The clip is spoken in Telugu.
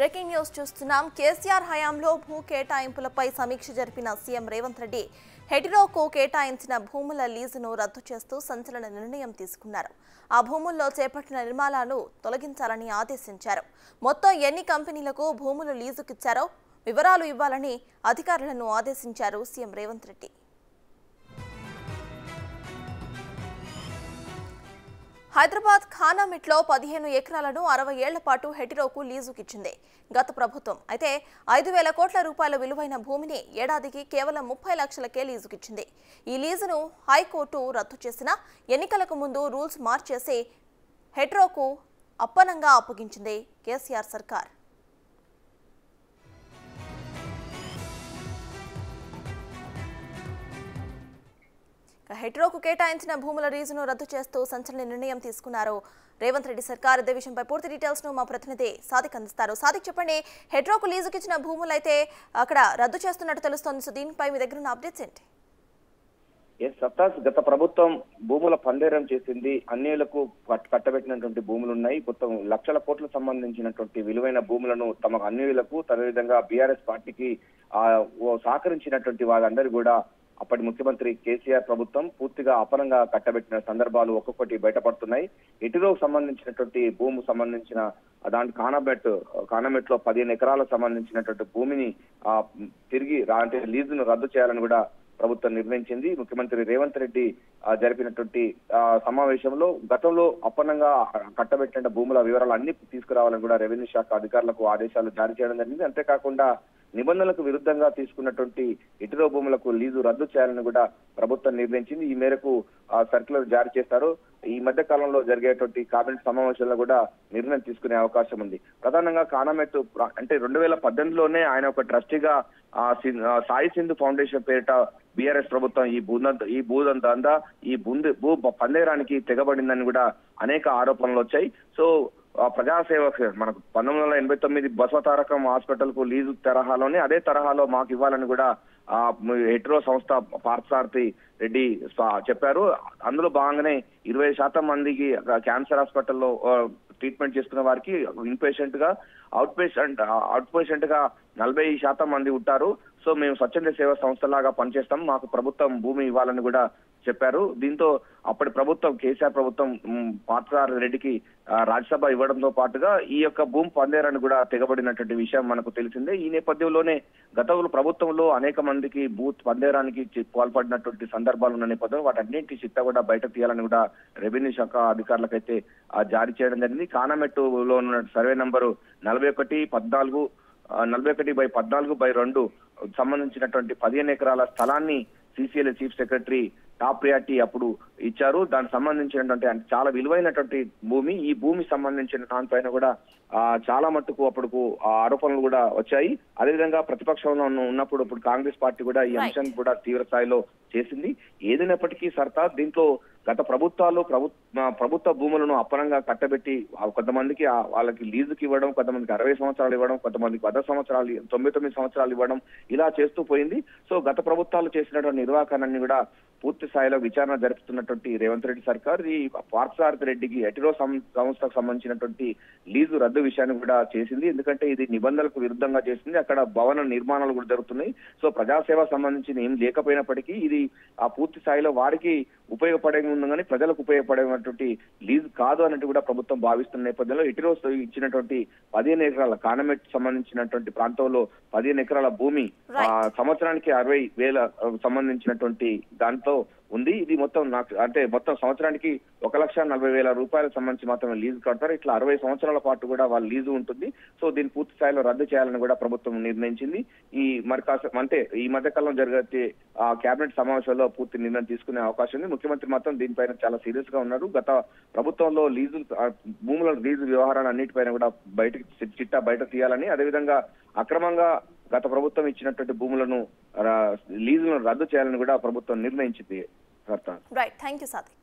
బ్రేకింగ్ న్యూస్ చూస్తున్నాం. కేసీఆర్ హయాంలో భూ కేటాయింపులపై సమీక్ష జరిపిన సీఎం రేవంత్ రెడ్డి హెటిరోకు కేటాయించిన భూముల లీజును రద్దు చేస్తూ సంచలన నిర్ణయం తీసుకున్నారు. ఆ భూముల్లో చేపట్టిన నిర్మాణాలను తొలగించాలని ఆదేశించారు. మొత్తం ఎన్ని కంపెనీలకు భూములు లీజుకిచ్చారో వివరాలు ఇవ్వాలని అధికారులను ఆదేశించారు సీఎం రేవంత్ రెడ్డి. హైదరాబాద్ ఖానామిట్లో 15 ఎకరాలను 60 ఏళ్ల పాటు హెటిరోకు లీజుకిచ్చింది గత ప్రభుత్వం. అయితే 5,000 కోట్ల రూపాయల విలువైన భూమిని ఏడాదికి కేవలం 30 లక్షలకే లీజుకిచ్చింది. ఈ లీజును హైకోర్టు రద్దు చేసినా ఎన్నికలకు ముందు రూల్స్ మార్చేసి హెటిరోకు అప్పనంగా అప్పగించింది కేసీఆర్ సర్కార్. హెటిరోకు కేటాయించిన భూముల లీజును రద్దు చేస్తూ సంచలన నిర్ణయం తీసుకున్నారు రేవంత్ రెడ్డి సర్కార్. ఇదే విషయంపై పూర్తి డీటెయిల్స్ ను మా ప్రతినిధి సాదిక్ అందిస్తారు. సాదిక్, చెప్పండి, హెటిరోకు లీజుకి ఇచ్చిన భూములు అయితే అక్కడ రద్దు చేస్తున్నట్టు తెలుస్తోంది. సో దీనిపై మీ దగ్గర ఉన్న అప్డేట్స్ ఏంటి? సత్తాస్, గత ప్రభుత్వం భూముల పందేరం చేసింది. అన్యులకు కట్టబెట్టినటువంటి భూములు ఉన్నాయి. మొత్తం లక్షల కోట్లకు సంబంధించినటువంటి విలువైన భూములను తమ అన్యులకు, అదేవిధంగా బీఆర్ఎస్ పార్టీకి సహకరించినటువంటి వాళ్ళందరూ కూడా అప్పటి ముఖ్యమంత్రి కేసీఆర్ ప్రభుత్వం పూర్తిగా అపరంగా కట్టబెట్టిన సందర్భాలు ఒక్కొక్కటి బయటపడుతున్నాయి. హెటిరోకు సంబంధించినటువంటి భూమి సంబంధించిన దాంట్లో కానామెట్ లో 15 ఎకరాలకు సంబంధించినటువంటి భూమిని తిరిగి అంటే లీజును రద్దు చేయాలని కూడా ప్రభుత్వం నిర్ణయించింది. ముఖ్యమంత్రి రేవంత్ రెడ్డి జరిపినటువంటి సమావేశంలో గతంలో అప్పనంగా కట్టబెట్టిన భూముల వివరాలు అన్ని తీసుకురావాలని కూడా రెవెన్యూ శాఖ అధికారులకు ఆదేశాలు జారీ చేయడం జరిగింది. అంతేకాకుండా నిబంధనలకు విరుద్ధంగా తీసుకున్నటువంటి హెటిరో భూములకు లీజు రద్దు చేయాలని కూడా ప్రభుత్వం నిర్ణయించింది. ఈ మేరకు సర్క్యులర్ జారీ చేస్తారు. ఈ మధ్య కాలంలో జరిగేటువంటి కేబినెట్ సమావేశాల్లో కూడా నిర్ణయం తీసుకునే అవకాశం ఉంది. ప్రధానంగా కానామెట్ అంటే 2018లోనే ఆయన ఒక ట్రస్టీగా సాయి సింధు ఫౌండేషన్ పేరిట బీఆర్ఎస్ ప్రభుత్వం ఈ భూ పందేరానికి తెగబడిందని కూడా అనేక ఆరోపణలు వచ్చాయి. సో ప్రజాసేవ మనకు 1989 బసవతారకం హాస్పిటల్ కు లీజు తరహాలోనే అదే తరహాలో మాకు ఇవ్వాలని కూడా హెటిరో సంస్థ పార్థసారథి రెడ్డి చెప్పారు. అందులో భాగంగానే 20% మందికి క్యాన్సర్ హాస్పిటల్లో ట్రీట్మెంట్ చేసుకున్న వారికి ఇన్పేషెంట్ గా అవుట్ పేషెంట్ గా 40% మంది ఉంటారు. సో మేము స్వచ్ఛంద సేవా సంస్థలాగా పనిచేస్తాం, మాకు ప్రభుత్వం భూమి ఇవ్వాలని కూడా చెప్పారు. దీంతో అప్పటి ప్రభుత్వం కేసీఆర్ ప్రభుత్వం పార్థసారథి రెడ్డికి రాజ్యసభ ఇవ్వడంతో పాటుగా ఈ యొక్క భూమి పందేరాన్ని కూడా తెగబడినటువంటి విషయం మనకు తెలిసిందే. ఈ నేపథ్యంలోనే గతంలో ప్రభుత్వంలో అనేక మందికి భూ పందేరానికి పాల్పడినటువంటి సందర్భాలు ఉన్న నేపథ్యంలో వాటన్నింటి చిట్టా కూడా బయట తీయాలని కూడా రెవెన్యూ శాఖ అధికారులకైతే జారీ చేయడం జరిగింది. కానామెట్టులో ఉన్న సర్వే నంబరు 41/14/2 సంబంధించినటువంటి 15 ఎకరాల స్థలాన్ని CCL chief secretary top priority అప్పుడు ఇచ్చారు. దానికి సంబంధించినటువంటి చాలా విలువైనటువంటి భూమి. ఈ భూమి సంబంధించిన దానిపైన కూడా చాలా మట్టుకు అప్పుడు ఆరోపణలు కూడా వచ్చాయి. అదేవిధంగా ప్రతిపక్షంలో ఉన్నప్పుడు ఇప్పుడు కాంగ్రెస్ పార్టీ కూడా ఈ అంశాన్ని కూడా తీవ్ర స్థాయిలో చేసింది. ఏదైనప్పటికీ సర్కార్ దీంట్లో గత ప్రభుత్వాలు ప్రభుత్వ భూములను అప్పనంగా కట్టబెట్టి కొంతమందికి వాళ్ళకి లీజుకి ఇవ్వడం, కొంతమందికి 60 సంవత్సరాలు ఇవ్వడం, కొంతమందికి 100 సంవత్సరాలు 99 సంవత్సరాలు ఇవ్వడం, ఇలా చేస్తూ పోయింది. సో గత ప్రభుత్వాలు చేసినటువంటి నిర్వాహకాన్ని కూడా పూర్తి స్థాయిలో విచారణ జరుపుతున్నటువంటి రేవంత్ రెడ్డి సర్కార్ ఈ పార్థసారథి రెడ్డికి హెటిరో సంస్థకు సంబంధించినటువంటి లీజు రద్దు విషయాన్ని కూడా చేసింది. ఎందుకంటే ఇది నిబంధనలకు విరుద్ధంగా చేసింది. అక్కడ భవన నిర్మాణాలు కూడా జరుగుతున్నాయి. సో ప్రజాసేవ సంబంధించిన ఏం లేకపోయినప్పటికీ ఇది పూర్తి స్థాయిలో వారికి ఉపయోగపడే ఉంది కానీ ప్రజలకు ఉపయోగపడేటువంటి లీజు కాదు అన్నట్టు కూడా ప్రభుత్వం భావిస్తున్న నేపథ్యంలో హెటిరో ఇచ్చినటువంటి 15 ఎకరాల కానమెట్ సంబంధించినటువంటి ప్రాంతంలో 15 ఎకరాల భూమి సంవత్సరానికి 60,000 సంబంధించినటువంటి దాంట్లో ఉంది. ఇది మొత్తం మొత్తం సంవత్సరానికి 1,40,000 రూపాయలకు సంబంధించి మాత్రమే లీజు కడతారు. ఇట్లా 60 సంవత్సరాల పాటు కూడా వాళ్ళ లీజు ఉంటుంది. సో దీన్ని పూర్తి స్థాయిలో రద్దు చేయాలని కూడా ప్రభుత్వం నిర్ణయించింది. ఈ మధ్య కాలంలో జరిగే కేబినెట్ సమావేశంలో పూర్తి నిర్ణయం తీసుకునే అవకాశం ఉంది. ముఖ్యమంత్రి మాత్రం దీనిపైన చాలా సీరియస్ గా ఉన్నారు. గత ప్రభుత్వంలో భూముల లీజు వ్యవహారాలు అన్నిటిపైన కూడా చిట్టా బయట తీయాలని, అదేవిధంగా అక్రమంగా గత ప్రభుత్వం ఇచ్చినటువంటి భూములను లీజులను రద్దు చేయాలని కూడా ప్రభుత్వం నిర్ణయించింది. Right, thank you Sadiq.